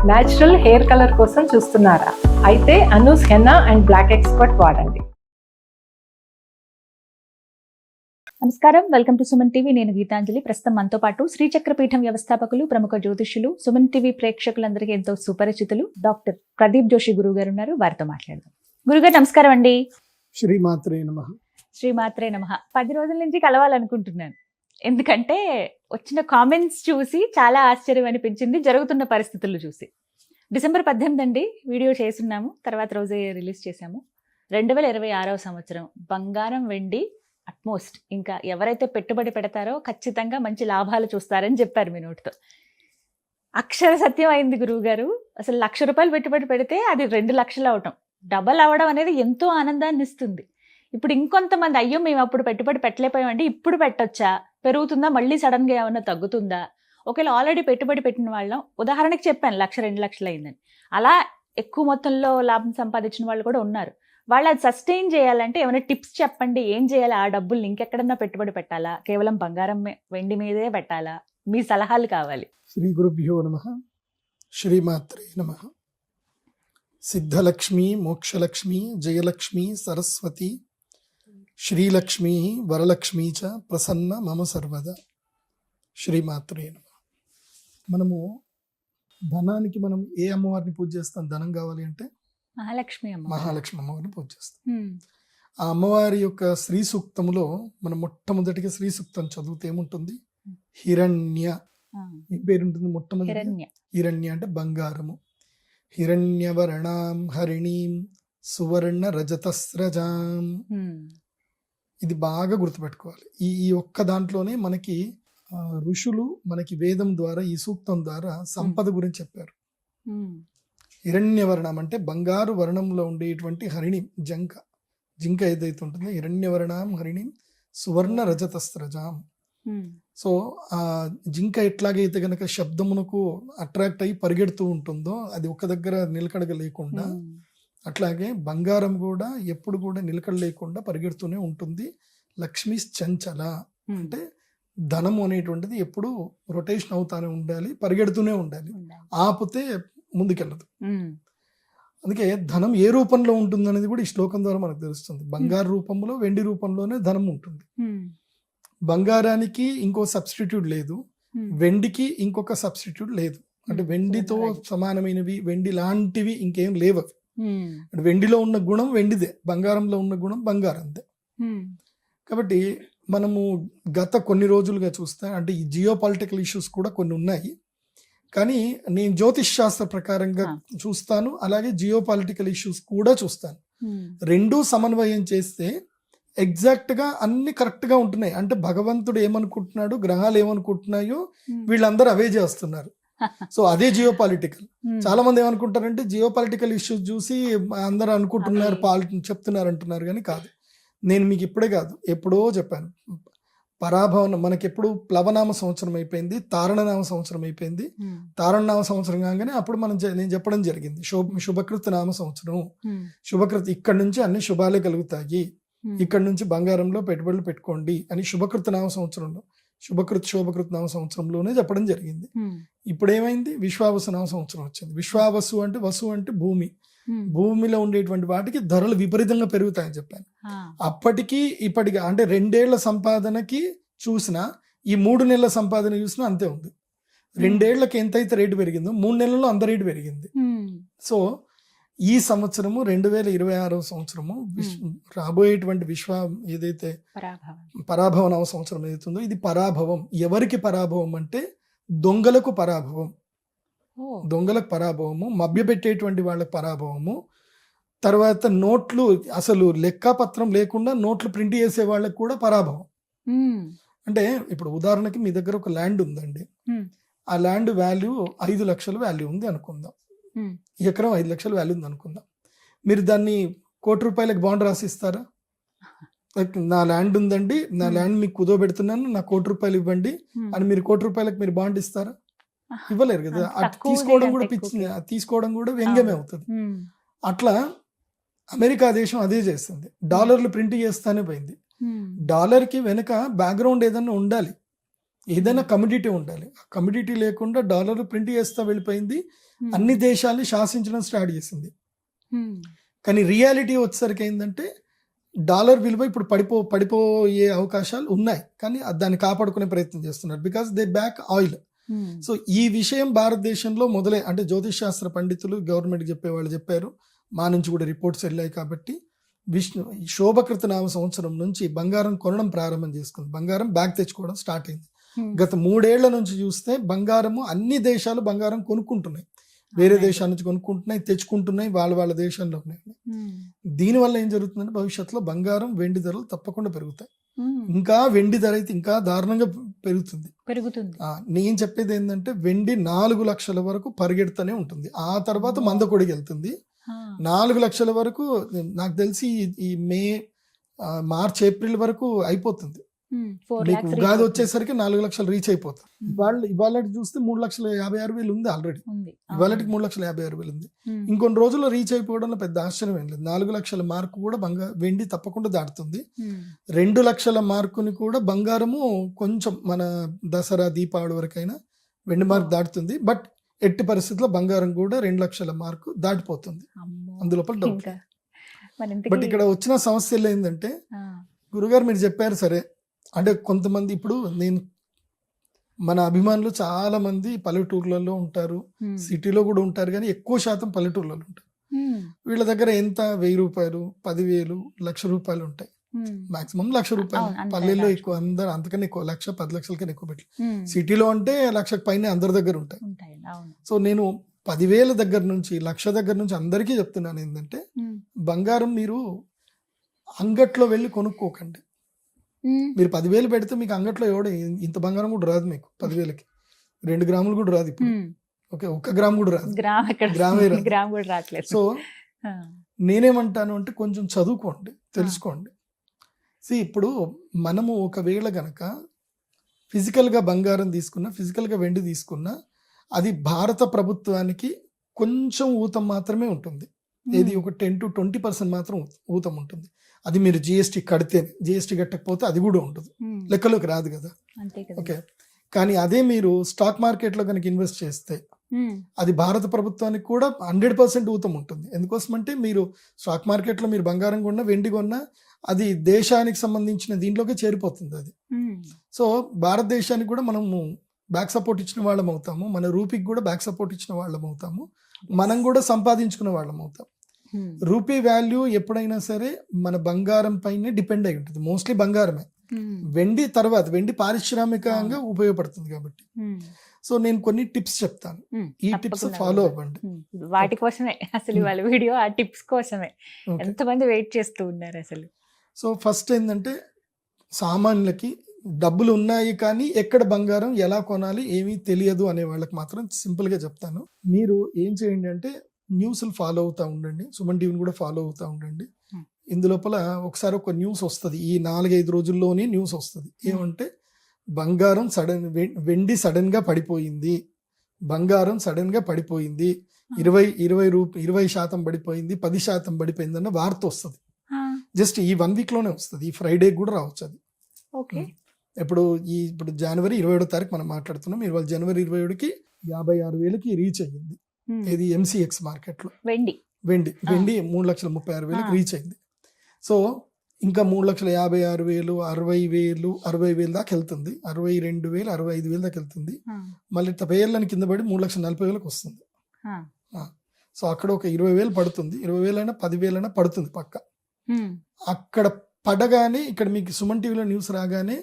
Natural hair colour కోసం చూస్తున్నారా? అయితే Anoos henna and black expert వాడండి. నమస్కారం, వెల్కమ్ టు సుమన్ టీవీ. నేను గీతాంజలి. ప్రస్తుతం మనతో పాటు శ్రీచక్రపీఠం వ్యవస్థాపకులు, ప్రముఖ జ్యోతిష్యులు, సుమన్ టీవీ ప్రేక్షకులందరికీ ఎంతో సుపరిచితులు డాక్టర్ ప్రదీప్ జోషి గురువు గారు ఉన్నారు. వారితో మాట్లాడదాం. గురుగారు నమస్కారం అండి. శ్రీమాత్రే నమః. శ్రీమాత్రే నమః. 10 రోజుల నుంచి కలవాలనుకుంటున్నాను. ఎందుకంటే వచ్చిన కామెంట్స్ చూసి చాలా ఆశ్చర్యం అనిపించింది, జరుగుతున్న పరిస్థితులు చూసి. డిసెంబర్ 18 అండి వీడియో చేస్తున్నాము, తర్వాత రోజే రిలీజ్ చేశాము. 2026వ సంవత్సరం బంగారం వెండి అట్మోస్ట్, ఇంకా ఎవరైతే పెట్టుబడి పెడతారో ఖచ్చితంగా మంచి లాభాలు చూస్తారని చెప్పారు మీ నోటితో. అక్షర సత్యం అయింది గురువు గారు. అసలు ₹1,00,000 పెట్టుబడి పెడితే అది 2 లక్షలు అవటం, డబల్ అవ్వడం అనేది ఎంతో ఆనందాన్ని ఇస్తుంది. ఇప్పుడు ఇంకొంతమంది అయ్యో మేము అప్పుడు పెట్టుబడి పెట్టలేకపోయామండి, ఇప్పుడు పెట్టొచ్చా, పెరుగుతుందా, మళ్ళీ సడన్ గా ఏమన్నా తగ్గుతుందా, ఒకవేళ ఆల్రెడీ పెట్టుబడి పెట్టిన వాళ్ళం, ఉదాహరణకి చెప్పాను 1,00,000 2 లక్షలు అయిందని, అలా ఎక్కువ మొత్తంలో లాభం సంపాదించిన వాళ్ళు కూడా ఉన్నారు. వాళ్ళు అది సస్టైన్ చేయాలంటే ఏమైనా టిప్స్ చెప్పండి. ఏం చేయాలి? ఆ డబ్బులు ఇంకెక్కడన్నా పెట్టుబడి పెట్టాలా, కేవలం బంగారం వెండి మీదే పెట్టాలా? మీ సలహాలు కావాలి. శ్రీ గురుభ్యో నమః. శ్రీమాత్రే నమః. సిద్ధలక్ష్మి, మోక్షలక్ష్మి, జయలక్ష్మి, సరస్వతి, శ్రీలక్ష్మి, వరలక్ష్మి చ ప్రసన్న మమ సర్వదా. శ్రీమాత్రే నమః. మనము ధనానికి మనం ఏ అమ్మవారిని పూజ చేస్తాం? ధనం కావాలి అంటే మహాలక్ష్మి అమ్మవారిని పూజ చేస్తాం. ఆ అమ్మవారి యొక్క శ్రీ సూక్తములో మనం మొట్టమొదటిగా శ్రీ సూక్తం చదివితే ఏముంటుంది? హిరణ్య ఈ పేరుంటుంది. మొట్టమొదటి హిరణ్య అంటే బంగారము. హిరణ్యవర్ణాం హరిణీం సువర్ణ రజతస్రజాం. ఇది బాగా గుర్తుపెట్టుకోవాలి. ఈ ఒక్క దాంట్లోనే మనకి ఋషులు మనకి వేదం ద్వారా, ఈ సూక్తం ద్వారా సంపద గురించి చెప్పారు. హిరణ్యవర్ణం అంటే బంగారు వర్ణంలో ఉండేటువంటి హరిణి, జింక ఏదైతే ఉంటుందో, హిరణ్యవర్ణం హరిణి సువర్ణ రజతస్రజాం. సో ఆ జింక ఎట్లాగైతే గనక శబ్దమునకు అట్రాక్ట్ అయ్యి పరిగెడుతూ ఉంటుందో, అది ఒక దగ్గర నిలకడగ లేకుండా, అట్లాగే బంగారం కూడా ఎప్పుడు కూడా నిలకడ లేకుండా పరిగెడుతూనే ఉంటుంది. లక్ష్మీ చంచల అంటే ధనము అనేటువంటిది ఎప్పుడు రొటేషన్ అవుతానే ఉండాలి, పరిగెడుతూనే ఉండాలి, ఆపితే ముందుకెళ్ళదు. అందుకే ధనం ఏ రూపంలో ఉంటుంది అనేది కూడా ఈ శ్లోకం ద్వారా మనకు తెలుస్తుంది. బంగారు రూపంలో, వెండి రూపంలోనే ధనం ఉంటుంది. బంగారానికి ఇంకో సబ్స్టిట్యూట్ లేదు, వెండికి ఇంకొక సబ్స్టిట్యూట్ లేదు. అంటే వెండితో సమానమైనవి, వెండి లాంటివి ఇంకేం లేవు. వెండిలో ఉన్న గుణం వెండిదే, బంగారంలో ఉన్న గుణం బంగారందే. కాబట్టి మనము గత కొన్ని రోజులుగా చూస్తే, అంటే ఈ జియో పొలిటికల్ ఇష్యూస్ కూడా కొన్ని ఉన్నాయి, కానీ నేను జ్యోతిష్ శాస్త్ర ప్రకారంగా చూస్తాను, అలాగే జియో పొలిటికల్ ఇష్యూస్ కూడా చూస్తాను. రెండూ సమన్వయం చేస్తే ఎగ్జాక్ట్ గా అన్ని కరెక్ట్ గా ఉంటున్నాయి. అంటే భగవంతుడు ఏమనుకుంటున్నాడు, గ్రహాలు ఏమనుకుంటున్నాయో వీళ్ళందరూ అవే చేస్తున్నారు. సో అదే జియో పొలిటికల్. చాలా మంది ఏమనుకుంటారంటే జియో పొలిటికల్ ఇష్యూస్ చూసి అందరూ అనుకుంటున్నారు, చెప్తున్నారు అంటున్నారు, కానీ కాదు. నేను మీకు ఇప్పుడే కాదు, ఎప్పుడో చెప్పాను. పరాభవనం మనకెప్పుడు ప్లవనామ సంవత్సరం అయిపోయింది, తారణనామ సంవత్సరం అయిపోయింది. తారణనామ సంవత్సరం కాగానే అప్పుడు నేను చెప్పడం జరిగింది శుభకృత నామ సంవత్సరం. శుభకృత ఇక్కడ నుంచి అన్ని శుభాలే కలుగుతాయి, ఇక్కడ నుంచి బంగారంలో పెట్టుబడులు పెట్టుకోండి అని శుభకృత నామ సంవత్సరంలో, శోభకృత నామ సంవత్సరంలోనే చెప్పడం జరిగింది. ఇప్పుడు ఏమైంది? విశ్వావసు నామ సంవత్సరం వచ్చింది. విశ్వావసు అంటే, వసు అంటే భూమి, భూమిలో ఉండేటువంటి వాటికి ధరలు విపరీతంగా పెరుగుతాయని చెప్పాను. అప్పటికి ఇప్పటికి అంటే 2 ఏళ్ల సంపాదనకి చూసినా, ఈ 3 నెలల సంపాదన చూసినా అంతే ఉంది. 2 ఏళ్లకి ఎంతైతే రేటు పెరిగిందో 3 నెలల్లో అంత రేటు పెరిగింది. సో ఈ సంవత్సరము 2026వ సంవత్సరము రాబోయేటువంటి ఏదైతే పరాభవ నవ సంవత్సరం ఏదైతుందో, ఇది పరాభవం. ఎవరికి పరాభవం అంటే దొంగలకు పరాభవం. దొంగలకు పరాభవము, మభ్యపెట్టేటువంటి వాళ్ళకి పరాభవము. తర్వాత నోట్లు అసలు లెక్కపత్రం లేకుండా నోట్లు ప్రింట్ చేసే వాళ్ళకి కూడా పరాభవం. అంటే ఇప్పుడు ఉదాహరణకి మీ దగ్గర ఒక ల్యాండ్ ఉందండి, ఆ ల్యాండ్ వాల్యూ 5 లక్షల వాల్యూ ఉంది అనుకుందాం, ఎకరం 5 లక్షల వాల్యూ ఉంది అనుకుందాం. మీరు దాన్ని ₹1,00,00,000 బాండ్ రాసిస్తారా? నా ల్యాండ్ ఉందండి, నా ల్యాండ్ మీకు కుదోబెడుతున్నాను, నాకు ₹1,00,00,000 ఇవ్వండి అని మీరు ₹1,00,00,000 మీరు బాండ్ ఇస్తారా? ఇవ్వలేరు కదా. తీసుకోవడం కూడా వ్యంగ్యమే అవుతుంది. అట్లా అమెరికా దేశం అదే చేస్తుంది, డాలర్లు ప్రింట్ చేస్తానే పోయింది. డాలర్ కి వెనుక బ్యాక్గ్రౌండ్ ఏదన్నా ఉండాలి. ఏదైనా కమ్యూడిటీ ఉండాలి. ఆ కమ్యూడిటీ లేకుండా డాలర్ ప్రింట్ చేస్తా వెళ్ళిపోయింది, అన్ని దేశాల్ని శాసించడం స్టార్ట్ చేసింది. కానీ రియాలిటీ వచ్చేసరికి ఏంటంటే డాలర్ విలువ ఇప్పుడు పడిపోయే అవకాశాలు ఉన్నాయి, కానీ దాన్ని కాపాడుకునే ప్రయత్నం చేస్తున్నారు because they back oil. So ఈ విషయం భారతదేశంలో మొదలై అంటే జ్యోతిష్ శాస్త్ర పండితులు గవర్నమెంట్ చెప్పేవాళ్ళు చెప్పారు, మా నుంచి కూడా రిపోర్ట్స్ వెళ్ళాయి. కాబట్టి శోభకృత నామ సంవత్సరం నుంచి బంగారం కొనడం ప్రారంభం చేసుకుంది, బంగారం బ్యాగ్ తెచ్చుకోవడం స్టార్ట్ అయింది. గత 3 ఏళ్ల నుంచి చూస్తే బంగారము అన్ని దేశాలు బంగారం కొనుక్కుంటున్నాయి, వేరే దేశాల నుంచి కొనుక్కుంటున్నాయి, తెచ్చుకుంటున్నాయి, వాళ్ళ దేశంలో ఉన్నాయి. దీనివల్ల ఏం జరుగుతుందంటే భవిష్యత్తులో బంగారం వెండి ధరలు తప్పకుండా పెరుగుతాయి. ఇంకా వెండి ధర అయితే ఇంకా దారుణంగా పెరుగుతుంది. నేను చెప్పేది ఏంటంటే వెండి 4 లక్షల వరకు పరిగెడుతూనే ఉంటుంది, ఆ తర్వాత మందకొడికి వెళ్తుంది. 4 లక్షల వరకు నాకు తెలిసి ఈ మార్చ్ ఏప్రిల్ వరకు అయిపోతుంది. మీకు ఉగాది వచ్చేసరికి 4 లక్షలు రీచ్ అయిపోతుంది. ఇవాళ చూస్తే 3,56,000 ఉంది ఆల్రెడీ, ఇవాళకి 3,56,000 ఉంది. ఇంకొన్ని రోజుల్లో రీచ్ అయిపోవడంలో పెద్ద ఆశ్చర్యం ఏం లేదు. 4 లక్షల మార్కు కూడా వెండి తప్పకుండా దాటుతుంది. 2 లక్షల మార్కుని కూడా బంగారము కొంచెం మన దసరా దీపావళి వరకైనా వెండి మార్కు దాటుతుంది. బట్ ఎట్టి పరిస్థితుల్లో బంగారం కూడా 2 లక్షల మార్కు దాటిపోతుంది, అందులోపల డౌట్. బట్ ఇక్కడ వచ్చిన సమస్యలు ఏంటంటే గురుగారు మీరు చెప్పారు సరే, అంటే కొంతమంది ఇప్పుడు మన అభిమానులు చాలా మంది పల్లెటూర్లలో ఉంటారు, సిటీలో కూడా ఉంటారు, కానీ ఎక్కువ శాతం పల్లెటూర్లలో ఉంటారు. వీళ్ళ దగ్గర ఎంత 1,000 రూపాయలు, 10,000, ₹1,00,000 ఉంటాయి. మాక్సిమం ₹1,00,000. పల్లెల్లో ఎక్కువ, అందరు అంతకన్నా ఎక్కువ 1,00,000, 10 లక్షల కన్నా ఎక్కువ పెట్టి. సిటీలో అంటే 1,00,000 పైన అందరి దగ్గర ఉంటాయి. సో నేను 10,000 దగ్గర నుంచి 1,00,000 దగ్గర నుంచి అందరికీ చెప్తున్నాను ఏంటంటే బంగారం మీరు అంగట్లో వెళ్ళి కొనుక్కోకండి. మీరు 10,000 పెడితే మీకు అంగట్లో ఇంత బంగారం కూడా రాదు, మీకు 10,000కి 2 గ్రాములు కూడా రాదు ఇప్పుడు. ఓకే, 1 గ్రామ్ కూడా రాదు, గ్రామే రాదు. సో నేనేమంటాను అంటే కొంచెం చదువుకోండి, తెలుసుకోండి. ఇప్పుడు మనము ఒకవేళ గనక ఫిజికల్గా బంగారం తీసుకున్నా, ఫిజికల్గా వెండి తీసుకున్నా, అది భారత ప్రభుత్వానికి కొంచెం ఊతం మాత్రమే ఉంటుంది. ఏది ఒక 10 to 20% మాత్రం ఊతం ఉంటుంది. అది మీరు జిఎస్టీ కడితేనే, జిఎస్టీ కట్టకపోతే అది కూడా ఉంటుంది, లెక్కలోకి రాదు కదా. ఓకే, కానీ అదే మీరు స్టాక్ మార్కెట్లో కనుక ఇన్వెస్ట్ చేస్తే అది భారత ప్రభుత్వానికి కూడా 100% ఊతం ఉంటుంది. ఎందుకోసమంటే మీరు స్టాక్ మార్కెట్లో మీరు బంగారం కొన్నా, వెండి కొన్నా, అది దేశానికి సంబంధించిన దీంట్లోకి చేరిపోతుంది అది. సో భారతదేశానికి కూడా మనము బ్యాక్ సపోర్ట్ ఇచ్చిన వాళ్ళం అవుతాము, మన రూపీకి కూడా బ్యాక్ సపోర్ట్ ఇచ్చిన వాళ్ళం అవుతాము, మనం కూడా సంపాదించుకున్న వాళ్ళం అవుతాం. రూపీ వాల్యూ ఎప్పుడైనా సరే మన బంగారం పైనే డిపెండ్ అయి ఉంటుంది, మోస్ట్లీ బంగారమే. వెండి తర్వాత, వెండి పారిశ్రామికంగా ఉపయోగపడుతుంది కాబట్టి. సో నేను కొన్ని టిప్స్ చెప్తాను, ఈ టిప్స్ ఫాలో అవ్వండి. వాటి కోసమే అసలు వాళ్ళ వీడియో, ఆ టిప్స్ కోసమే ఎంతమంది వెయిట్ చేస్తూ ఉన్నారు అసలు. సో ఫస్ట్ ఏంటంటే సామాన్యులకి డబ్బులు ఉన్నాయి కానీ ఎక్కడ బంగారం ఎలా కొనాలి ఏమీ తెలియదు అనే వాళ్ళకి మాత్రం సింపుల్గా చెప్తాను. మీరు ఏం చేయండి అంటే న్యూస్లు ఫాలో అవుతూ ఉండండి, సుమన్ టీవీని కూడా ఫాలో అవుతూ ఉండండి. ఇందులోపల ఒకసారి ఒక న్యూస్ వస్తుంది, ఈ 4-5 రోజుల్లోనే న్యూస్ వస్తుంది. ఏమంటే బంగారం వెండి సడన్గా పడిపోయింది, బంగారం సడన్గా పడిపోయింది, 20% పడిపోయింది, 10% పడిపోయింది అన్న వార్త వస్తుంది. జస్ట్ ఈ 1 వీక్లోనే వస్తుంది, ఈ ఫ్రైడే కూడా రావచ్చు అది. ఇప్పుడు జనవరి 27వ తారీఖు మనం మాట్లాడుతున్నాం, ఇవాళ జనవరి 27కి 56,000కి రీచ్ అయ్యింది. ఇది MCX మార్కెట్లో వెండి 3,36,000కి రీచ్ అయింది. సో ఇంకా 3,56,000, 60,000, 60,000 దాకా వెళ్తుంది, 62,000, 65,000 దాకా వెళ్తుంది. మళ్ళీ పేర్లని కింద పడి 3,40,000కి వస్తుంది. సో అక్కడ ఒక 20,000 పడుతుంది, 20,000 అయినా 10,000 అయినా పడుతుంది పక్క. అక్కడ పడగానే ఇక్కడ మీకు సుమన్ టీవీలో న్యూస్ రాగానే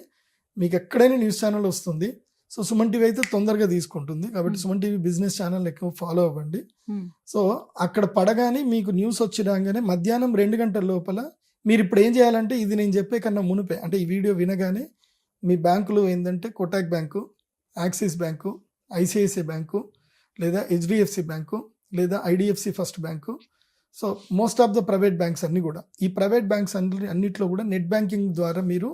మీకు ఎక్కడైనా న్యూస్ ఛానల్ వస్తుంది. సో సుమన్ టీవీ అయితే తొందరగా తీసుకుంటుంది కాబట్టి సుమన్ టీవీ బిజినెస్ ఛానల్ ఎక్కువ ఫాలో అవ్వండి. సో అక్కడ పడగానే మీకు న్యూస్ వచ్చి రాగానే మధ్యాహ్నం 2 గంటల లోపల మీరు ఇప్పుడు ఏం చేయాలంటే, ఇది నేను చెప్పే కన్నా మునిపే, అంటే ఈ వీడియో వినగానే మీ బ్యాంకులు ఏంటంటే Kotak bank, axis bank, ICICI bank, లేదా HDFC బ్యాంకు, లేదా IDFC first bank. So most of the private banks అన్నీ కూడా, ఈ ప్రైవేట్ బ్యాంక్స్ అన్నిట్లో కూడా నెట్ బ్యాంకింగ్ ద్వారా మీరు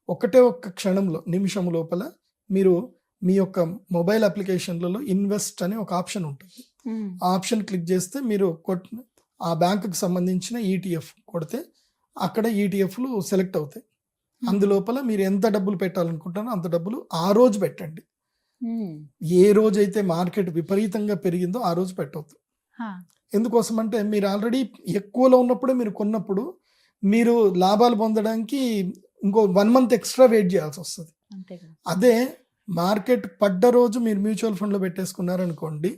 ఒక్క క్షణంలో, నిమిషం లోపల మీరు మీ యొక్క మొబైల్ అప్లికేషన్లలో ఇన్వెస్ట్ అనే ఒక ఆప్షన్ ఉంటుంది. ఆ ఆప్షన్ క్లిక్ చేస్తే మీరు ఆ బ్యాంకుకి సంబంధించిన ETF కొడితే అక్కడ ETFలు సెలెక్ట్ అవుతాయి. అందులోపల మీరు ఎంత డబ్బులు పెట్టాలనుకుంటారో అంత డబ్బులు ఆ రోజు పెట్టండి. ఏ రోజైతే మార్కెట్ విపరీతంగా పెరిగిందో ఆ రోజు పెట్టవద్దు. ఎందుకోసం అంటే మీరు ఆల్రెడీ ఎక్కువలో ఉన్నప్పుడే మీరు కొన్నప్పుడు మీరు లాభాలు పొందడానికి ఇంకో 1 month ఎక్స్ట్రా వెయిట్ చేయాల్సి వస్తుంది. అదే మార్కెట్ పడ్డ రోజు మీరు మ్యూచువల్ ఫండ్లో పెట్టేసుకున్నారనుకోండి,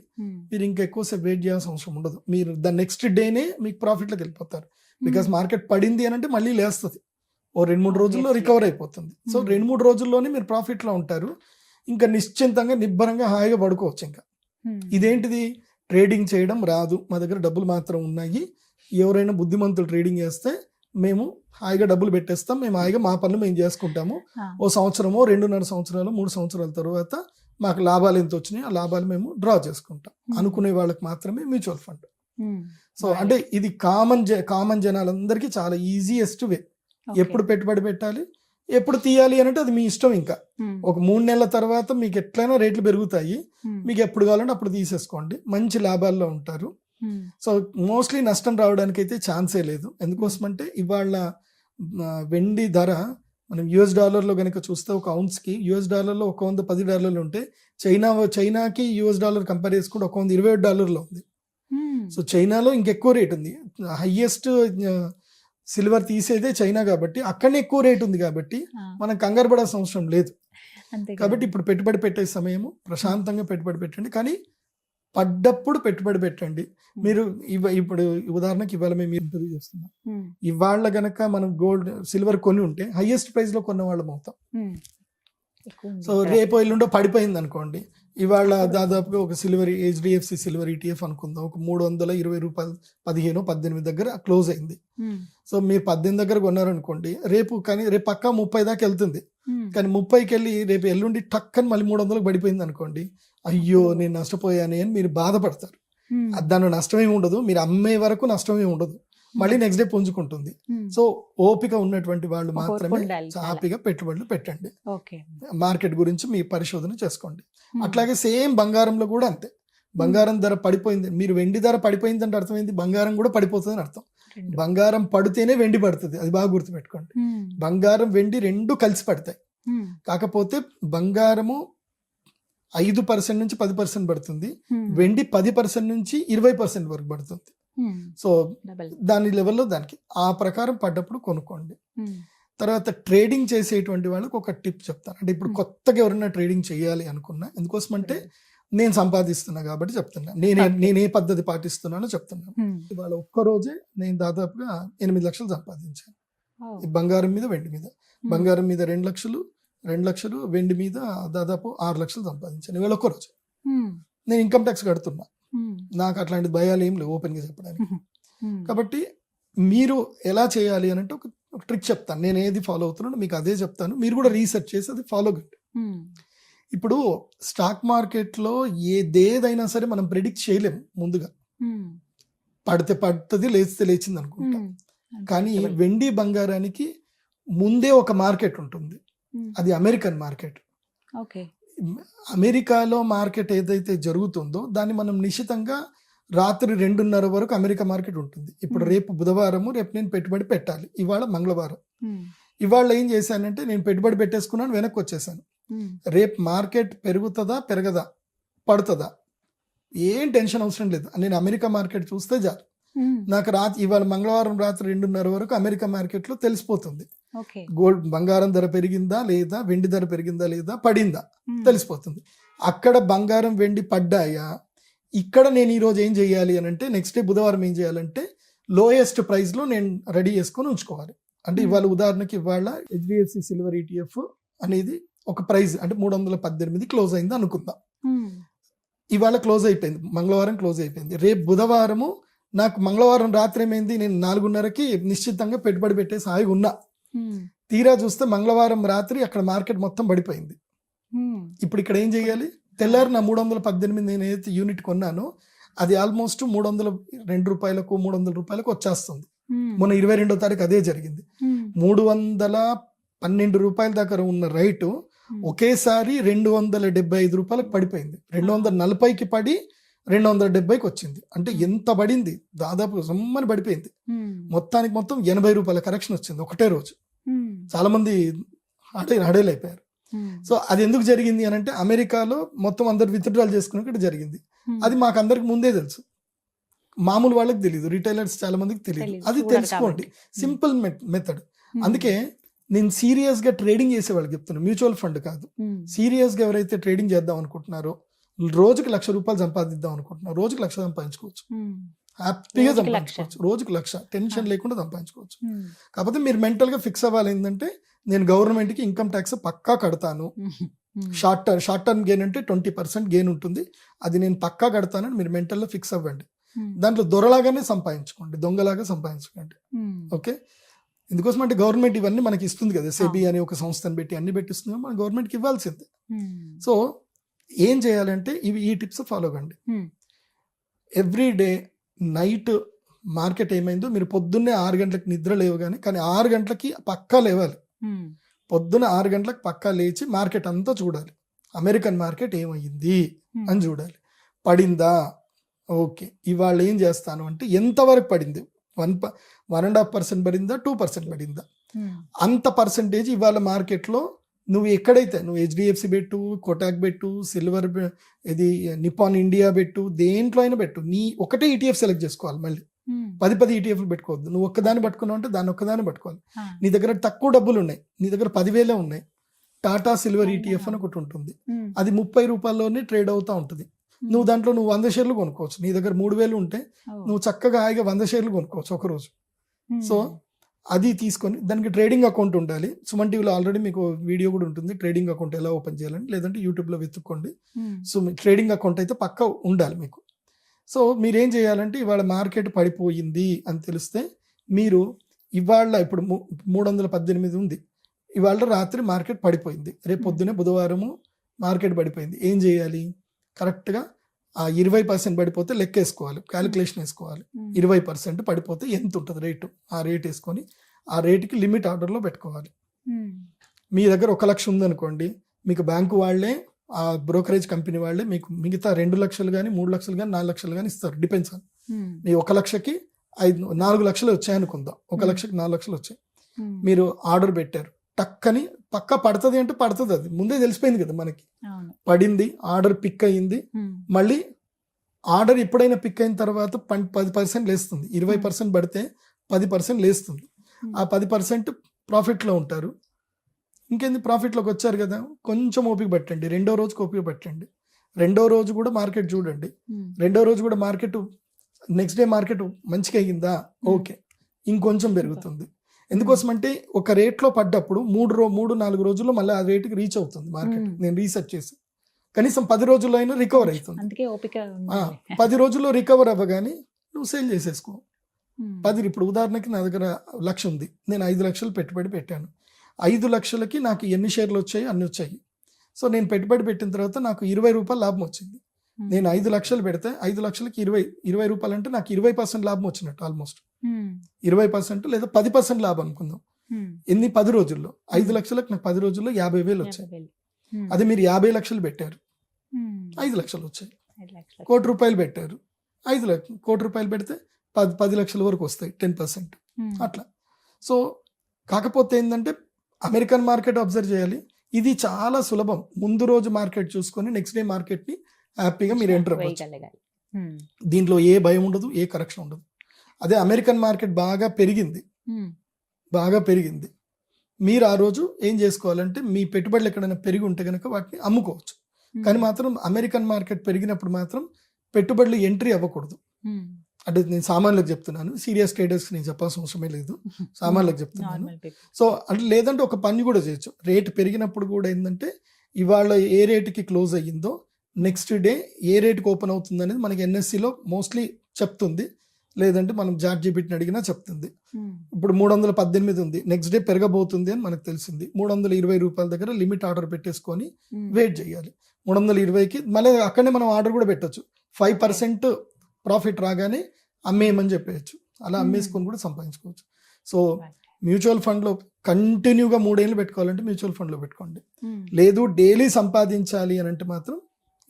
మీరు ఇంకా ఎక్కువసేపు వెయిట్ చేయాల్సిన అవసరం ఉండదు. మీరు ద నెక్స్ట్ డేనే మీకు ప్రాఫిట్లోకి వెళ్ళిపోతారు. బికాస్ మార్కెట్ పడింది అని అంటే మళ్ళీ లేస్తుంది, ఓ 2-3 రోజుల్లో రికవర్ అయిపోతుంది. సో 2-3 రోజుల్లోనే మీరు ప్రాఫిట్లో ఉంటారు. ఇంకా నిశ్చింతంగా నిబ్బరంగా హాయిగా పడుకోవచ్చు. ఇంకా ఇదేంటిది, ట్రేడింగ్ చేయడం రాదు, మా దగ్గర డబ్బులు మాత్రం ఉన్నాయి, ఎవరైనా బుద్ధిమంతులు ట్రేడింగ్ చేస్తే మేము హాయిగా డబ్బులు పెట్టేస్తాం, మేము హాయిగా మా పనులు మేము చేసుకుంటాము, ఓ సంవత్సరమో 2.5 సంవత్సరాలు 3 సంవత్సరాల తర్వాత మాకు లాభాలు ఎంత వచ్చినాయి ఆ లాభాలు మేము డ్రా చేసుకుంటాం అనుకునే వాళ్ళకి మాత్రమే మ్యూచువల్ ఫండ్. సో అంటే ఇది కామన్ జనాలందరికీ చాలా ఈజియెస్ట్ వే. ఎప్పుడు పెట్టుబడి పెట్టాలి, ఎప్పుడు తీయాలి అంటే అది మీ ఇష్టం. ఇంకా ఒక 3 నెలల తర్వాత మీకు ఎట్లయినా రేట్లు పెరుగుతాయి, మీకు ఎప్పుడు కావాలంటే అప్పుడు తీసేసుకోండి, మంచి లాభాల్లో ఉంటారు. సో మోస్ట్లీ నష్టం రావడానికి అయితే ఛాన్సే లేదు. ఎందుకోసమంటే ఇవాళ వెండి ధర మనం $US కనుక చూస్తే ఒక ounce-కి $US ఒక $110 ఉంటే చైనాకి $US కంపేర్ చేసుకుంటే ఒక $127 ఉంది. సో చైనాలో ఇంకెక్కువ రేట్ ఉంది. హైయెస్ట్ సిల్వర్ తీసేదే చైనా కాబట్టి అక్కడనే ఎక్కువ రేట్ ఉంది కాబట్టి మనం కంగారు పడాల్సిన అవసరం లేదు. కాబట్టి ఇప్పుడు పెట్టుబడి పెట్టే సమయము ప్రశాంతంగా పెట్టుబడి పెట్టండి, కానీ పడ్డప్పుడు పెట్టుబడి పెట్టండి. మీరు ఇప్పుడు ఉదాహరణకి ఇవాళ మేము ఇంటర్వ్యూ చేస్తున్నాం, ఇవాళ గనక మనం గోల్డ్ సిల్వర్ కొని ఉంటే హైయెస్ట్ ప్రైస్ లో కొన్న వాళ్ళం అవుతాం. సో రేపు ఎల్లుండో పడిపోయింది అనుకోండి, ఇవాళ దాదాపుగా ఒక సిల్వర్ HDFC సిల్వర్ ETF అనుకుందాం, ఒక $320 15-18 దగ్గర క్లోజ్ అయింది. సో మీరు 18 దగ్గర కొన్నారనుకోండి, రేపు పక్కా 30 దాకా వెళ్తుంది. కానీ 30కి వెళ్ళి రేపు ఎల్లుండి టక్కని మళ్ళీ 300 పడిపోయింది అనుకోండి, అయ్యో నేను నష్టపోయానే అని మీరు బాధపడతారు. దాని నష్టమేమి ఉండదు, మీరు అమ్మే వరకు నష్టమేమి ఉండదు, మళ్ళీ నెక్స్ట్ డే పుంజుకుంటుంది. సో ఓపిక ఉన్నటువంటి వాళ్ళు మాత్రమే హ్యాపీగా పెట్టుబడులు పెట్టండి. మార్కెట్ గురించి మీ పరిశోధన చేసుకోండి. అట్లాగే సేమ్ బంగారంలో కూడా అంతే. బంగారం ధర పడిపోయింది, మీరు వెండి ధర పడిపోయింది అంటే అర్థమైంది బంగారం కూడా పడిపోతుంది అని అర్థం. బంగారం పడితేనే వెండి పడుతుంది, అది బాగా గుర్తుపెట్టుకోండి. బంగారం వెండి రెండు కలిసి పడతాయి. కాకపోతే బంగారము 5% నుంచి 10% పడుతుంది, వెండి 10% నుంచి 20% వరకు పడుతుంది. సో దాని లెవెల్లో దానికి ఆ ప్రకారం పడ్డప్పుడు కొనుక్కోండి. తర్వాత ట్రేడింగ్ చేసేటువంటి వాళ్ళకి ఒక టిప్ చెప్తాను. అంటే ఇప్పుడు కొత్తగా ఎవరైనా ట్రేడింగ్ చేయాలి అనుకున్నా, ఎందుకోసం అంటే నేను సంపాదిస్తున్నా కాబట్టి చెప్తున్నా, నేను ఏ పద్ధతి పాటిస్తున్నానో చెప్తున్నాను. ఇవాళ ఒక్కరోజే నేను దాదాపుగా 8 లక్షలు సంపాదించాను బంగారం మీద వెండి మీద. బంగారం మీద 2 లక్షలు, వెండి మీద దాదాపు 6 లక్షలు సంపాదించాను ఇవాళ ఒక్కరోజు. నేను ఇన్కమ్ ట్యాక్స్ కడుతున్నా, నాకు అట్లాంటి భయాలు ఏం లేవు ఓపెన్గా చెప్పడానికి. కాబట్టి మీరు ఎలా చేయాలి అని అంటే ఒక ట్రిక్ చెప్తాను, నేను ఏది ఫాలో అవుతున్నానో మీకు అదే చెప్తాను, మీరు కూడా రీసెర్చ్ చేసి అది ఫాలో కండి. ఇప్పుడు స్టాక్ మార్కెట్లో ఏదైనా సరే మనం ప్రెడిక్ట్ చేయలేము ముందుగా, పడితే పడుతుంది లేచితే లేచింది అనుకుంటాం. కానీ వెండి బంగారానికి ముందే ఒక మార్కెట్ ఉంటుంది, అది అమెరికన్ మార్కెట్. అమెరికాలో మార్కెట్ ఏదైతే జరుగుతుందో దాన్ని మనం నిశ్చితంగా రాత్రి 2:30 వరకు అమెరికా మార్కెట్ ఉంటుంది. ఇప్పుడు రేపు బుధవారము, రేపు నేను పెట్టుబడి పెట్టాలి, ఇవాళ మంగళవారం. ఇవాళ ఏం చేశానంటే నేను పెట్టుబడి పెట్టేసుకున్నాను, వెనక్కి వచ్చేసాను. రేపు మార్కెట్ పెరుగుతుందా పెరగదా పడుతుందా ఏం టెన్షన్ అవసరం లేదు, నేను అమెరికా మార్కెట్ చూస్తే చాలు. నాకు ఇవాళ మంగళవారం రాత్రి 2:30 వరకు అమెరికా మార్కెట్లో తెలిసిపోతుంది గోల్డ్ బంగారం ధర పెరిగిందా లేదా, వెండి ధర పెరిగిందా లేదా, పడిందా తెలిసిపోతుంది. అక్కడ బంగారం వెండి పడ్డాయా, ఇక్కడ నేను ఈరోజు ఏం చేయాలి అని అంటే నెక్స్ట్ డే బుధవారం ఏం చేయాలంటే లోయెస్ట్ ప్రైస్ లో నేను రెడీ చేసుకొని ఉంచుకోవాలి. అంటే ఇవాళ ఉదాహరణకి ఇవాళ HDFC సిల్వర్ ETF అనేది ఒక ప్రైస్ అంటే 318 క్లోజ్ అయింది అనుకుందాం. ఇవాళ క్లోజ్ అయిపోయింది, మంగళవారం క్లోజ్ అయిపోయింది. రేపు బుధవారము నాకు మంగళవారం రాత్రి ఏమైంది, నేను 4:30కి నిశ్చితంగా పెట్టుబడి పెట్టేసి హాయిగా ఉన్నా. తీరా చూస్తే మంగళవారం రాత్రి అక్కడ మార్కెట్ మొత్తం పడిపోయింది. ఇప్పుడు ఇక్కడ ఏం చేయాలి, తెల్లారి నా 318 నేను ఏదైతే యూనిట్ కొన్నానో అది ఆల్మోస్ట్ $302 $300 వచ్చేస్తుంది. మొన్న 22వ తారీఖు అదే జరిగింది. $312 దాకా ఉన్న రైటు ఒకేసారి $275 పడిపోయింది. 240కి పడి 270కి వచ్చింది. అంటే ఎంత పడింది, దాదాపు సమ్మని పడిపోయింది. మొత్తం $80 కరెక్షన్ వచ్చింది ఒకటే రోజు. చాలా మంది హడేలైపోయారు. సో అది ఎందుకు జరిగింది అని అంటే అమెరికాలో మొత్తం అందరు విత్డ్రాల్ చేసుకున్నట్టు జరిగింది. అది మాకు అందరికి ముందే తెలుసు, మామూలు వాళ్ళకి తెలియదు, రిటైలర్స్ చాలా మందికి తెలియదు. అది తెలుసుకోండి, సింపుల్ మెథడ్. అందుకే నేను సీరియస్ గా ట్రేడింగ్ చేసే వాళ్ళకి చెప్తున్నాను, మ్యూచువల్ ఫండ్ కాదు. సీరియస్ గా ఎవరైతే ట్రేడింగ్ చేద్దాం అనుకుంటున్నారో, రోజుకి ₹1,00,000 సంపాదిద్దాం అనుకుంటున్నారో, రోజుకి 1,00,000 సంపాదించుకోవచ్చు, హ్యాపీగా సంపాదించుకోవచ్చు, రోజుకి 1,00,000 టెన్షన్ లేకుండా సంపాదించుకోవచ్చు. కాకపోతే మీరు మెంటల్ గా ఫిక్స్ అవ్వాలి ఏంటంటే, నేను గవర్నమెంట్ కి ఇన్కమ్ ట్యాక్స్ పక్కా కడతాను. షార్ట్ టర్మ్ గెయిన్ అంటే 20% గెయిన్ ఉంటుంది, అది నేను పక్కా కడతానని మీరు మెంటల్ లో ఫిక్స్ అవ్వండి. దాంట్లో దొరలాగానే సంపాదించుకోండి, దొంగలాగా సంపాదించుకోండి. ఓకే, ఎందుకోసం అంటే గవర్నమెంట్ ఇవన్నీ మనకి ఇస్తుంది కదా, సెబీ అని ఒక సంస్థను పెట్టి అన్ని పెట్టిస్తుంది, మన గవర్నమెంట్కి ఇవ్వాల్సిందే. సో ఏం చేయాలంటే ఈ టిప్స్ ఫాలో కండి. ఎవ్రీ డే నైట్ మార్కెట్ ఏమైందో మీరు పొద్దున్నే 6 గంటలకు నిద్ర లేవగానే, కానీ 6 గంటలకి పక్కా లేవాలి. పొద్దున్న 6 గంటలకు పక్కా లేచి మార్కెట్ అంతా చూడాలి, అమెరికన్ మార్కెట్ ఏమైంది అని చూడాలి. పడిందా, ఓకే, ఇవాళ ఏం చేస్తాను అంటే ఎంతవరకు పడింది, 1.5% పడిందా, 2% పడిందా, అంత పర్సంటేజ్ ఇవాళ మార్కెట్లో నువ్వు ఎక్కడైతే నువ్వు HDFC పెట్టు, కోటాక్ పెట్టు, సిల్వర్ ఇది నిపాన్ ఇండియా పెట్టు, దేంట్లో అయినా పెట్టు, నీ ఒకటే ETF సెలెక్ట్ చేసుకోవాలి. మళ్ళీ 10 ETFలు పెట్టుకోవద్దు. నువ్వు ఒక్కదాన్ని పట్టుకున్నావు అంటే దాన్ని ఒక్కదాన్ని పట్టుకోవాలి. నీ దగ్గర తక్కువ డబ్బులు ఉన్నాయి, నీ దగ్గర 10,000 ఉన్నాయి, టాటా సిల్వర్ ETF అని ఒకటి ఉంటుంది, అది ₹30 ట్రేడ్ అవుతా ఉంటుంది. నువ్వు దాంట్లో 100 షేర్లు కొనుక్కోవచ్చు. నీ దగ్గర 3,000 ఉంటే నువ్వు చక్కగా హాయిగా 100 షేర్లు కొనుక్కోవచ్చు ఒకరోజు. సో అది తీసుకొని దానికి ట్రేడింగ్ అకౌంట్ ఉండాలి. సుమన్ టీవీలో ఆల్రెడీ మీకు వీడియో కూడా ఉంటుంది, ట్రేడింగ్ అకౌంట్ ఎలా ఓపెన్ చేయాలని, లేదంటే యూట్యూబ్లో వెతుక్కోండి. సో ట్రేడింగ్ అకౌంట్ అయితే పక్కా ఉండాలి మీకు. సో మీరేం చేయాలంటే, ఇవాళ మార్కెట్ పడిపోయింది అని తెలిస్తే, మీరు ఇవాళ ఇప్పుడు 318 ఉంది, ఇవాళ రాత్రి మార్కెట్ పడిపోయింది, రేపు పొద్దునే బుధవారము మార్కెట్ పడిపోయింది, ఏం చేయాలి, కరెక్ట్గా ఆ 20% పడిపోతే లెక్క వేసుకోవాలి, క్యాలిక్యులేషన్ వేసుకోవాలి. 20% పడిపోతే ఎంత ఉంటుంది రేటు, ఆ రేట్ వేసుకొని ఆ రేటుకి లిమిట్ ఆర్డర్లో పెట్టుకోవాలి. మీ దగ్గర 1,00,000 ఉందనుకోండి, మీకు బ్యాంకు వాళ్ళే, ఆ బ్రోకరేజ్ కంపెనీ వాళ్ళే మీకు మిగతా 2 లక్షలు కానీ 3 లక్షలు కానీ 4 లక్షలు కానీ ఇస్తారు, డిపెండ్స్ ఆన్. మీ 1,00,000కి 4 లక్షలు వచ్చాయనుకుందాం, 1,00,000కి 4 లక్షలు వచ్చాయి, మీరు ఆర్డర్ పెట్టారు, టక్కని పక్కా పడుతుంది అంటే పడుతుంది, అది ముందే తెలిసిపోయింది కదా మనకి, పడింది, ఆర్డర్ పిక్ అయ్యింది. మళ్ళీ ఆర్డర్ ఎప్పుడైనా పిక్ అయిన తర్వాత 10% లేస్తుంది, 20% పడితే 10% లేస్తుంది, ఆ 10% ప్రాఫిట్లో ఉంటారు. ఇంకేంది, ప్రాఫిట్లోకి వచ్చారు కదా, కొంచెం ఓపిక పట్టండి, రెండో రోజుకి ఓపిక పట్టండి, రెండో రోజు కూడా మార్కెట్ చూడండి, రెండో రోజు కూడా మార్కెట్, నెక్స్ట్ డే మార్కెట్ మంచిగా అయ్యిందా, ఓకే, ఇంకొంచెం పెరుగుతుంది. ఎందుకోసం అంటే ఒక రేట్లో పడ్డప్పుడు 3-4 రోజుల్లో మళ్ళీ ఆ రేటుకి రీచ్ అవుతుంది మార్కెట్. నేను రీసెర్చ్ చేసి కనీసం 10 రోజుల్లో అయినా రికవర్ అవుతుంది. 10 రోజుల్లో రికవర్ అవ్వగానే నువ్వు సేల్ చేసేసుకో. 10 ఇప్పుడు ఉదాహరణకి నా దగ్గర 1,00,000 ఉంది, నేను 5 లక్షలు పెట్టుబడి పెట్టాను, 5 లక్షలకి నాకు ఎన్ని షేర్లు వచ్చాయి, అన్ని వచ్చాయి. సో నేను పెట్టుబడి పెట్టిన తర్వాత నాకు ₹20 లాభం వచ్చింది. నేను 5 లక్షలు పెడితే 5 లక్షలకి ₹20 అంటే నాకు 20% లాభం వచ్చినట్టు, ఆల్మోస్ట్ 20% లేదా 10% లాభం అనుకుందాం. ఎన్ని 10 రోజుల్లో, 5 లక్షలకు నాకు 10 రోజుల్లో 50,000 వచ్చాయి. అది మీరు 50 లక్షలు పెట్టారు, 5 లక్షలు వచ్చాయి. ₹1,00,000 పెట్టారు, 1,00,000 పెడితే 10 లక్షల వరకు వస్తాయి, 10% అట్లా. సో కాకపోతే ఏంటంటే అమెరికన్ మార్కెట్ అబ్జర్వ్ చేయాలి, ఇది చాలా సులభం. ముందు రోజు మార్కెట్ చూసుకొని నెక్స్ట్ డే మార్కెట్ని హ్యాపీగా మీరు ఎంటర్ అవ్వచ్చు. దీంట్లో ఏ భయం ఉండదు, ఏ కరెక్షన్ ఉండదు. అదే అమెరికన్ మార్కెట్ బాగా పెరిగింది, మీరు ఆ రోజు ఏం చేసుకోవాలంటే, మీ పెట్టుబడులు ఎక్కడైనా పెరిగి ఉంటే కనుక వాటిని అమ్ముకోవచ్చు. కానీ మాత్రం అమెరికన్ మార్కెట్ పెరిగినప్పుడు మాత్రం పెట్టుబడులు ఎంట్రీ అవ్వకూడదు. అంటే నేను సామాన్యులకు చెప్తున్నాను, సీరియస్ ట్రేడర్స్కి నేను చెప్పాల్సిన అవసరమే లేదు, సామాన్యులకు చెప్తున్నాను. సో అంటే లేదంటే ఒక పని కూడా చేయొచ్చు, రేటు పెరిగినప్పుడు కూడా ఏంటంటే, ఇవాళ ఏ రేటుకి క్లోజ్ అయ్యిందో నెక్స్ట్ డే ఏ రేటుకి ఓపెన్ అవుతుంది అనేది మనకి NSEలో మోస్ట్లీ చెప్తుంది, లేదంటే మనం ChatGPTని అడిగినా చెప్తుంది. ఇప్పుడు 318 ఉంది, నెక్స్ట్ డే పెరగబోతుంది అని మనకు తెలిసింది, ₹320 దగ్గర లిమిట్ ఆర్డర్ పెట్టేసుకొని వెయిట్ చేయాలి. 320కి మళ్ళీ అక్కడనే మనం ఆర్డర్ కూడా పెట్టచ్చు, 5% ప్రాఫిట్ రాగానే అమ్మేయమని చెప్పేయచ్చు, అలా అమ్మేసుకొని కూడా సంపాదించుకోవచ్చు. సో మ్యూచువల్ ఫండ్లో కంటిన్యూగా 3 ఏళ్ళు పెట్టుకోవాలంటే మ్యూచువల్ ఫండ్లో పెట్టుకోండి, లేదు డైలీ సంపాదించాలి అని అంటే మాత్రం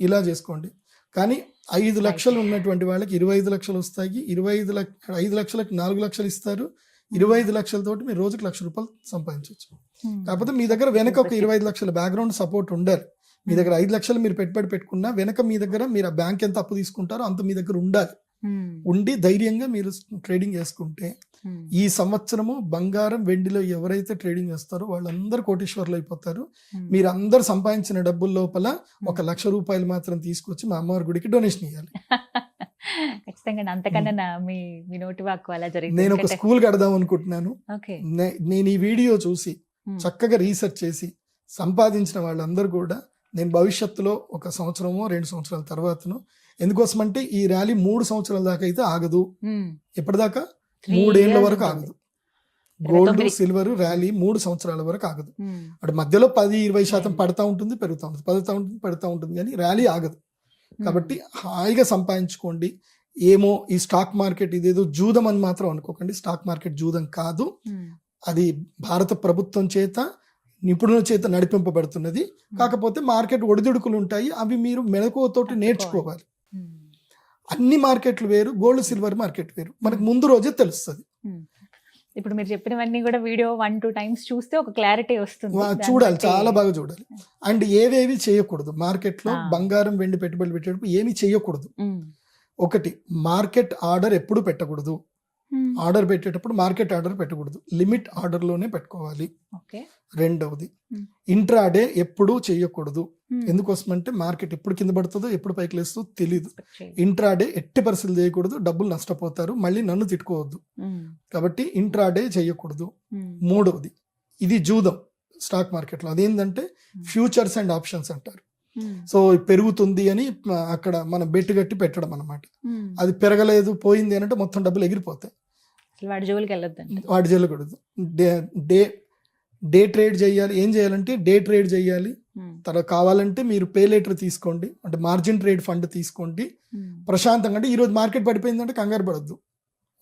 ఇలా చేసుకోండి. కానీ 5 లక్షలు ఉన్నటువంటి వాళ్ళకి 25 లక్షలు వస్తాయి, 5 లక్షలకు 4 లక్షలు ఇస్తారు, 25 లక్షలతోటి మీరు రోజుకి ₹1,00,000 సంపాదించవచ్చు. కాకపోతే మీ దగ్గర వెనక ఒక 25 లక్షల బ్యాక్గ్రౌండ్ సపోర్ట్ ఉండాలి. మీ దగ్గర 5 లక్షలు మీరు పెట్టుబడి పెట్టుకున్నా వెనక మీ దగ్గర మీరు ఆ బ్యాంక్ ఎంత అప్పు తీసుకుంటారో అంత మీ దగ్గర ఉండాలి. ఉండి ధైర్యంగా మీరు ట్రేడింగ్ చేసుకుంటే ఈ సంవత్సరము బంగారం వెండిలో ఎవరైతే ట్రేడింగ్ చేస్తారో వాళ్ళందరూ కోటీశ్వర్లు అయిపోతారు. మీరు అందరు సంపాదించిన డబ్బుల లోపల ₹1,00,000 మాత్రం తీసుకొచ్చి మా అమ్మవారి గుడికి డొనేషన్ ఇవ్వాలి. ఖచ్చితంగా అంతకన్నా మీ నోటి వాక్కు అలా జరిగింది. నేను ఒక స్కూల్ కడదాం అనుకుంటున్నాను. నేను ఈ వీడియో చూసి చక్కగా రీసెర్చ్ చేసి సంపాదించిన వాళ్ళందరూ కూడా నేను భవిష్యత్తులో 1 సంవత్సరమో 2 సంవత్సరాల తర్వాతను, ఎందుకోసమంటే ఈ ర్యాలీ 3 సంవత్సరాల దాకా అయితే ఆగదు. ఎప్పటిదాకా 3 ఏళ్ల వరకు ఆగదు. గోల్డ్ సిల్వర్ ర్యాలీ 3 సంవత్సరాల వరకు ఆగదు. అటు మధ్యలో 10-20% పడతా ఉంటుంది, పెడతా ఉంటుంది కానీ ర్యాలీ ఆగదు. కాబట్టి హాయిగా సంపాదించుకోండి. ఏమో ఈ స్టాక్ మార్కెట్ ఇదేదో జూదం అని మాత్రం అనుకోకండి. స్టాక్ మార్కెట్ జూదం కాదు. అది భారత ప్రభుత్వం చేత నిపుణుల చేత నడిపింపబడుతున్నది. కాకపోతే మార్కెట్ ఒడిదుడుకులు ఉంటాయి, అవి మీరు మెలకువతోటి నేర్చుకోవాలి. అన్ని మార్కెట్లు వేరు, గోల్డ్ సిల్వర్ మార్కెట్ వేరు, మనకు ముందు రోజే తెలుస్తుంది. ఇప్పుడు మీరు చెప్పినవన్నీ కూడా వీడియో 1-2 టైమ్స్ చూస్తే ఒక క్లారిటీ వస్తుంది. చూడాలి, చాలా బాగా చూడాలి. అండ్ ఏవేవి చేయకూడదు మార్కెట్ లో, బంగారం వెండి పెట్టుబడులు పెట్టేటప్పుడు ఏమి చేయకూడదు. ఒకటి, మార్కెట్ ఆర్డర్ ఎప్పుడు పెట్టకూడదు. ఆర్డర్ పెట్టేటప్పుడు మార్కెట్ ఆర్డర్ పెట్టకూడదు, లిమిట్ ఆర్డర్ లోనే పెట్టుకోవాలి. రెండవది, ఇంట్రాడే ఎప్పుడూ చేయకూడదు. ఎందుకోసమంటే మార్కెట్ ఎప్పుడు కింద పడుతుందో ఎప్పుడు పైకి లేస్తుందో తెలీదు. ఇంట్రాడే ఎట్టి పరిస్థితులు చేయకూడదు, డబ్బులు నష్టపోతారు, మళ్ళీ నన్ను తిట్టుకోవద్దు. కాబట్టి ఇంట్రాడే చేయకూడదు. మూడవది, ఇది జూదం స్టాక్ మార్కెట్ లో. అదేంటంటే ఫ్యూచర్స్ అండ్ ఆప్షన్స్ అంటారు. సో పెరుగుతుంది అని అక్కడ మనం బెట్టు కట్టి పెట్టడం అన్నమాట. అది పెరగలేదు, పోయింది అని అంటే మొత్తం డబ్బులు ఎగిరిపోతాయి. వాడి జోలికి వెళ్ళకూడదు. డే ట్రేడ్ చేయాలి. ఏం చేయాలంటే డే ట్రేడ్ చేయాలి. తర్వాత కావాలంటే మీరు పే లెటర్ తీసుకోండి, అంటే మార్జిన్ ట్రేడ్ ఫండ్ తీసుకోండి. ప్రశాంతంగా, అంటే ఈరోజు మార్కెట్ పడిపోయిందంటే కంగారు పడద్దు.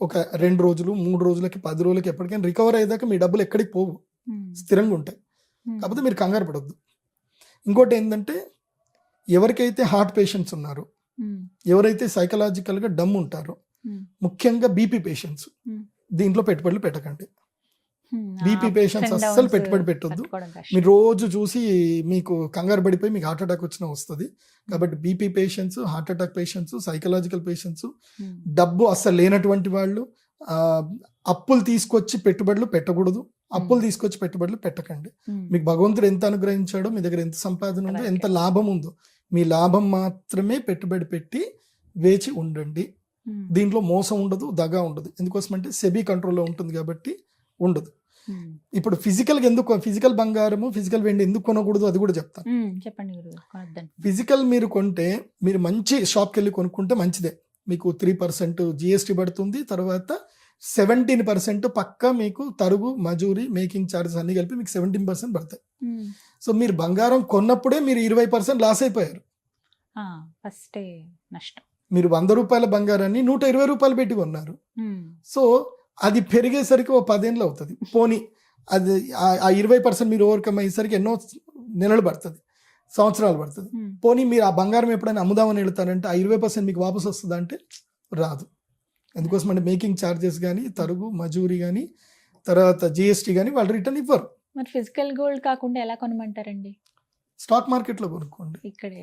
ఒక 2 రోజులు 3 రోజులకి 10 రోజులకి ఎప్పటికైనా రికవర్ అయ్యేదాకా మీ డబ్బులు ఎక్కడికి పోవు, స్థిరంగా ఉంటాయి. కాకపోతే మీరు కంగారు పడద్దు. ఇంకోటి ఏంటంటే, ఎవరికైతే హార్ట్ పేషెంట్స్ ఉన్నారో, ఎవరైతే సైకలాజికల్ గా డమ్ ఉంటారో, ముఖ్యంగా బీపీ పేషెంట్స్, దీంట్లో పెట్టుబడులు పెట్టకండి. బీపీ పేషెంట్స్ అస్సలు పెట్టుబడి పెట్టొద్దు. మీరు రోజు చూసి మీకు కంగారు పడిపోయి మీకు హార్ట్ అటాక్ వచ్చినా వస్తుంది. కాబట్టి BP patients, heart attack patients, psychological patients, డబ్బు అస్సలు లేనటువంటి వాళ్ళు, అప్పులు తీసుకొచ్చి పెట్టుబడులు పెట్టకూడదు. అప్పులు తీసుకొచ్చి పెట్టుబడులు పెట్టకండి. మీకు భగవంతుడు ఎంత అనుగ్రహించాడో, మీ దగ్గర ఎంత సంపాదన ఉందో, ఎంత లాభం ఉందో, మీ లాభం మాత్రమే పెట్టుబడి పెట్టి వేచి ఉండండి. దీంట్లో మోసం ఉండదు, దగా ఉండదు. ఎందుకోసమంటే సెబీ కంట్రోల్లో ఉంటుంది కాబట్టి ఉండదు. ఇప్పుడు ఫిజికల్ బంగారము, ఫిజికల్ వెండి ఎందుకు కొనకూడదు అది కూడా చెప్తాను. ఫిజికల్ మీరు కొంటే, మీరు మంచి షాప్కి వెళ్ళి కొనుక్కుంటే మంచిదే. మీకు 3% GST పడుతుంది. తర్వాత 17% పక్కా మీకు తరుగు, మజూరీ, మేకింగ్ ఛార్జెస్ అన్ని కలిపి మీకు 17% పడతాయి. సో మీరు బంగారం కొన్నప్పుడే మీరు 20% లాస్ అయిపోయారు. మీరు ₹100 బంగారాన్ని ₹120 పెట్టి కొన్నారు. సో అది పెరిగేసరికి 10 ఏళ్ళు అవుతుంది. పోనీ అది ఆ 20% మీరు ఓవర్కమ్ అయ్యేసరికి ఎన్నో నెలలు పడుతుంది, సంవత్సరాలు పడుతుంది. పోనీ మీరు ఆ బంగారం ఎప్పుడైనా అమ్ముదామని వెళ్తారంటే ఆ 20% మీకు వాపసు వస్తుందా అంటే రాదు. ఎందుకోసం అంటే మేకింగ్ ఛార్జెస్ కానీ, తరుగు, మజూరీ కానీ, తర్వాత GST కానీ వాళ్ళు రిటర్న్ ఇవ్వరు. మరి ఫిజికల్ గోల్డ్ కాకుండా ఎలా కొనమంటారండి? స్టాక్ మార్కెట్ లో కొనుక్కోండి.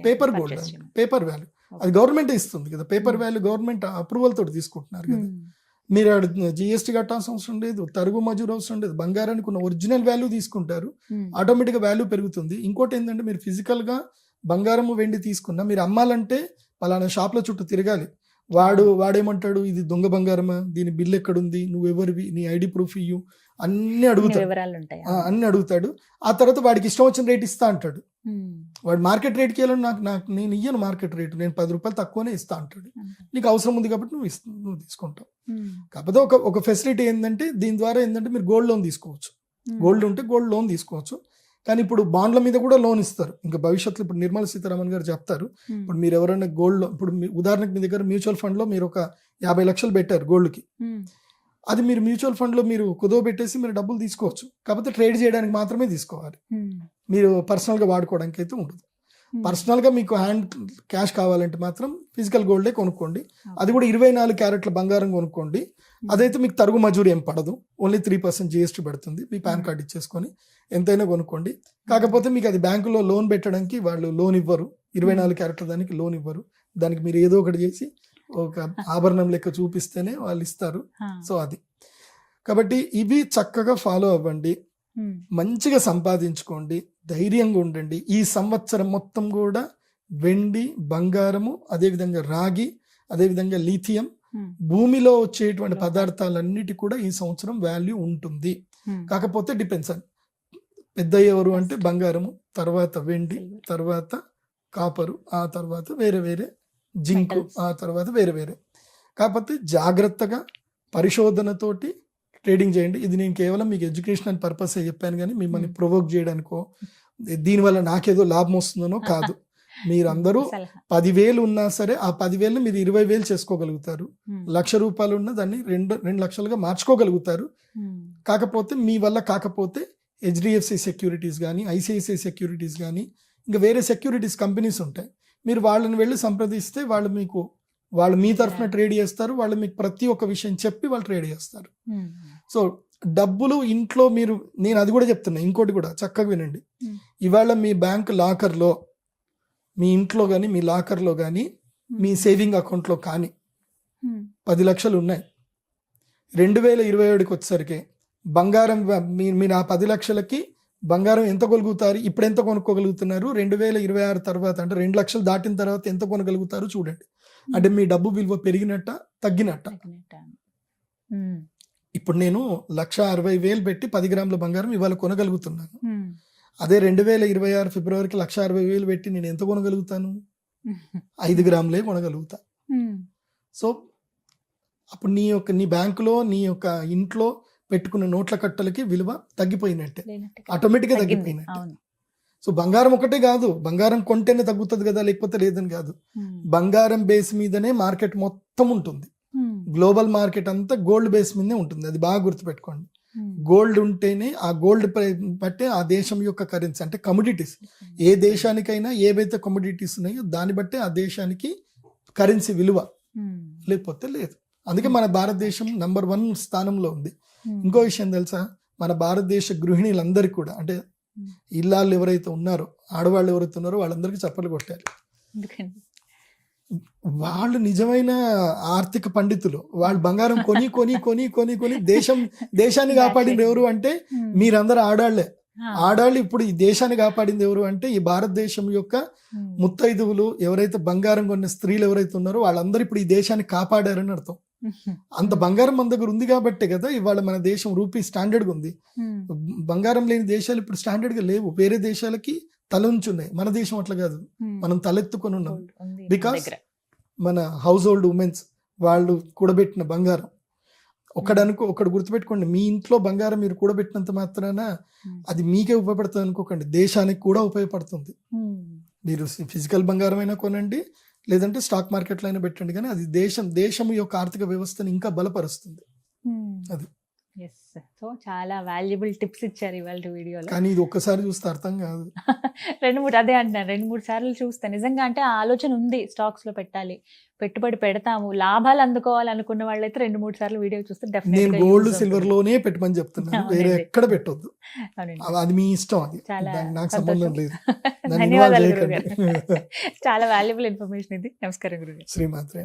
పేపర్ గోల్డ్, పేపర్ వాల్యూ అది గవర్నమెంట్ ఇస్తుంది కదా. పేపర్ వాల్యూ గవర్నమెంట్ అప్రూవల్ తోటి తీసుకుంటున్నారు కదా. మీరు GST కట్టాల్సిన అవసరం లేదు, తరుగు మజూరు అవసరం లేదు. బంగారానికి ఉన్న ఒరిజినల్ వాల్యూ తీసుకుంటారు, ఆటోమేటిక్గా వాల్యూ పెరుగుతుంది. ఇంకోటి ఏంటంటే, మీరు ఫిజికల్ గా బంగారము వెండి తీసుకున్నా మీరు అమ్మాలంటే పలానా షాప్ల చుట్టూ తిరగాలి. వాడేమంటాడు, ఇది దొంగ బంగారమా, దీని బిల్ ఎక్కడుంది, నువ్వెవరివి, నీ ఐడి ప్రూఫ్ ఇయ్యు, అన్ని అడుగుతాడు. ఆ తర్వాత వాడికి ఇష్టం వచ్చిన రేట్ ఇస్తా అంటాడు. వాడు మార్కెట్ రేట్కి వెళ్ళాడు, నేను ఇయ్యను మార్కెట్ రేటు, నేను ₹10 తక్కువనే ఇస్తా అంటాడు. నీకు అవసరం ఉంది కాబట్టి నువ్వు తీసుకుంటావు. కాకపోతే ఒక ఫెసిలిటీ ఏంటంటే, దీని ద్వారా ఏంటంటే మీరు గోల్డ్ లోన్ తీసుకోవచ్చు. గోల్డ్ ఉంటే గోల్డ్ లోన్ తీసుకోవచ్చు. కానీ ఇప్పుడు బాండ్ల మీద కూడా లోన్ ఇస్తారు. ఇంకా భవిష్యత్తులో ఇప్పుడు నిర్మలా సీతారామన్ గారు చెప్తారు. ఇప్పుడు మీరు ఎవరైనా గోల్డ్, ఇప్పుడు ఉదాహరణకు మీ దగ్గర మ్యూచువల్ ఫండ్ లో మీరు ఒక 50 లక్షలు పెట్టారు గోల్డ్కి, అది మీరు మ్యూచువల్ ఫండ్ లో మీరు కుదవ పెట్టేసి మీరు డబ్బులు తీసుకోవచ్చు. కాకపోతే ట్రేడ్ చేయడానికి మాత్రమే తీసుకోవాలి, మీరు పర్సనల్ గా వాడుకోవడానికి అయితే ఉండదు. పర్సనల్గా మీకు హ్యాండ్ క్యాష్ కావాలంటే మాత్రం ఫిజికల్ గోల్డే కొనుక్కోండి. అది కూడా 24 క్యారెట్ల బంగారం కొనుక్కోండి. అదైతే మీకు తరుగు మజూరి ఏం పడదు, ఓన్లీ 3% GST పడుతుంది. మీ పాన్ కార్డ్ ఇచ్చేసుకొని ఎంతైనా కొనుక్కోండి. కాకపోతే మీకు అది బ్యాంకులో లోన్ పెట్టడానికి వాళ్ళు లోన్ ఇవ్వరు, 24 క్యారెట్ల దానికి లోన్ ఇవ్వరు. దానికి మీరు ఏదో ఒకటి చేసి ఒక ఆభరణం లెక్క చూపిస్తేనే వాళ్ళు ఇస్తారు. సో అది కాబట్టి ఇవి చక్కగా ఫాలో అవ్వండి, మంచిగా సంపాదించుకోండి, ధైర్యంగా ఉండండి. ఈ సంవత్సరం మొత్తం కూడా వెండి, బంగారము, అదేవిధంగా రాగి, అదేవిధంగా లిథియం, భూమిలో వచ్చేటువంటి పదార్థాలన్నిటి కూడా ఈ సంవత్సరం వాల్యూ ఉంటుంది. కాకపోతే డిపెండ్స్ అని పెద్ద ఎవరు అంటే బంగారము, తర్వాత వెండి, తర్వాత కాపరు, ఆ తర్వాత వేరే వేరే జింకు, ఆ తర్వాత వేరే వేరే. కాకపోతే జాగ్రత్తగా పరిశోధనతోటి ట్రేడింగ్ చేయండి. ఇది నేను కేవలం మీకు ఎడ్యుకేషనల్ పర్పస్ చెప్పాను కానీ మిమ్మల్ని ప్రొవోక్ చేయడానికో దీనివల్ల నాకేదో లాభం వస్తుందనో కాదు. మీరందరూ 10,000 ఉన్నా సరే ఆ 10,000 మీరు 20,000 చేసుకోగలుగుతారు. ₹1,00,000 ఉన్న దాన్ని 2 లక్షలుగా మార్చుకోగలుగుతారు. కాకపోతే మీ వల్ల కాకపోతే HDFC సెక్యూరిటీస్ కానీ, ICICI సెక్యూరిటీస్ కానీ, ఇంకా వేరే సెక్యూరిటీస్ కంపెనీస్ ఉంటాయి. మీరు వాళ్ళని వెళ్ళి సంప్రదిస్తే వాళ్ళు మీ తరఫున ట్రేడ్ చేస్తారు. వాళ్ళు మీకు ప్రతి ఒక్క విషయం చెప్పి వాళ్ళు ట్రేడ్ చేస్తారు. సో డబ్బులు ఇంట్లో నేను అది కూడా చెప్తున్నా, ఇంకోటి కూడా చక్కగా వినండి. ఇవాళ మీ బ్యాంక్ లాకర్లో, మీ ఇంట్లో కానీ మీ లాకర్లో కానీ, మీ సేవింగ్ అకౌంట్లో కానీ 10 లక్షలు ఉన్నాయి. 2027కి వచ్చేసరికి బంగారం మీరు ఆ 10 లక్షలకి బంగారం ఎంత కొనుగలుగుతారు, ఇప్పుడు ఎంత కొనుక్కోగలుగుతున్నారు, 2026 తర్వాత అంటే 2 లక్షలు దాటిన తర్వాత ఎంత కొనగలుగుతారు చూడండి. అంటే మీ డబ్బు విలువ పెరిగినట్ట తగ్గినట్ట. ఇప్పుడు నేను 1,60,000 పెట్టి 10 గ్రాముల బంగారం ఇవాళ కొనగలుగుతున్నాను. అదే 2026 ఫిబ్రవరికి 1,60,000 పెట్టి నేను ఎంత కొనగలుగుతాను? 5 గ్రాములే కొనగలుగుతా. సో అప్పుడు నీ బ్యాంకులో, నీ యొక్క ఇంట్లో పెట్టుకున్న నోట్ల కట్టలకి విలువ తగ్గిపోయినట్టే, ఆటోమేటిక్గా తగ్గిపోయినట్టే. సో బంగారం ఒకటే కాదు, బంగారం కొంటేనే తగ్గుతుంది కదా, లేకపోతే లేదని కాదు. బంగారం బేస్ మీదనే మార్కెట్ మొత్తం ఉంటుంది. గ్లోబల్ మార్కెట్ అంతా గోల్డ్ బేస్ మీదనే ఉంటుంది. అది బాగా గుర్తుపెట్టుకోండి. గోల్డ్ ఉంటేనే ఆ గోల్డ్ బట్టే ఆ దేశం యొక్క కరెన్సీ, అంటే కమోడిటీస్. ఏ దేశానికైనా ఏవైతే కమోడిటీస్ ఉన్నాయో దాన్ని బట్టే ఆ దేశానికి కరెన్సీ విలువ, లేకపోతే లేదు. అందుకే మన భారతదేశం నంబర్ 1 స్థానంలో ఉంది. ఇంకో విషయం తెలుసా, మన భారతదేశ గృహిణీలందరికీ కూడా, అంటే ఇల్లాళ్ళు ఎవరైతే ఉన్నారో, ఆడవాళ్ళు ఎవరైతే ఉన్నారో వాళ్ళందరికీ చప్పట్లు కొట్టారు. వాళ్ళు నిజమైన ఆర్థిక పండితులు. వాళ్ళు బంగారం కొని కొని కొని కొని కొని దేశాన్ని కాపాడింది ఎవరు అంటే మీరందరూ ఆడాళ్లే. ఆడాళ్ళు ఇప్పుడు ఈ దేశాన్ని కాపాడింది ఎవరు అంటే ఈ భారతదేశం యొక్క ముత్తైదువులు, ఎవరైతే బంగారం కొన్న స్త్రీలు ఎవరైతే ఉన్నారో వాళ్ళందరూ ఇప్పుడు ఈ దేశాన్ని కాపాడారని అర్థం. అంత బంగారం మన దగ్గర ఉంది కాబట్టే కదా ఇవాళ మన దేశం రూపీ స్టాండర్డ్గా ఉంది. బంగారం లేని దేశాలు ఇప్పుడు స్టాండర్డ్గా లేవు. వేరే దేశాలకి తల ఉంచున్నాయి, మన దేశం అట్లా కాదు. మనం తలెత్తుకొని ఉన్నాం. బికాస్ మన హౌస్ హోల్డ్ ఉమెన్స్ వాళ్ళు కూడబెట్టిన బంగారం. ఒకడు గుర్తుపెట్టుకోండి, మీ ఇంట్లో బంగారం మీరు కూడబెట్టినంత మాత్రాన అది మీకే ఉపయోగపడుతుంది అనుకోకండి, దేశానికి కూడా ఉపయోగపడుతుంది. మీరు ఫిజికల్ బంగారం అయినా కొనండి, లేదంటే స్టాక్ మార్కెట్లో అయినా పెట్టండి, కానీ అది దేశం యొక్క ఆర్థిక వ్యవస్థను ఇంకా బలపరుస్తుంది. అది సో చాలా వాల్యుబుల్ టిప్స్ ఇచ్చారు ఇవాళ వీడియోలో. కానీ ఇది ఒక్కసారి చూస్తే అర్థం కాదు. 2-3 అదే అంటున్నాను, 2-3 సార్లు చూస్తే నిజంగా అంటే ఆ ఆలోచన ఉంది, స్టాక్స్ లో పెట్టాలి, పెట్టుబడి పెడతాము, లాభాలు అందుకోవాలనుకున్న వాళ్ళైతే 2-3 సార్లు వీడియో చూస్తే డెఫినెట్ నేను గోల్డ్ సిల్వర్ లోనే పెట్టమని చెప్తున్నాను, వేరే ఎక్కడ పెట్టొద్దు. అది మీ ఇష్టం, అది నాకు సంబంధం లేదు. ధన్యవాదాలు గురుగారు. చాలా వాల్యుబుల్ ఇన్ఫర్మేషన్ ఇది. నమస్కారం గురుగారు. శ్రీమాత్రే.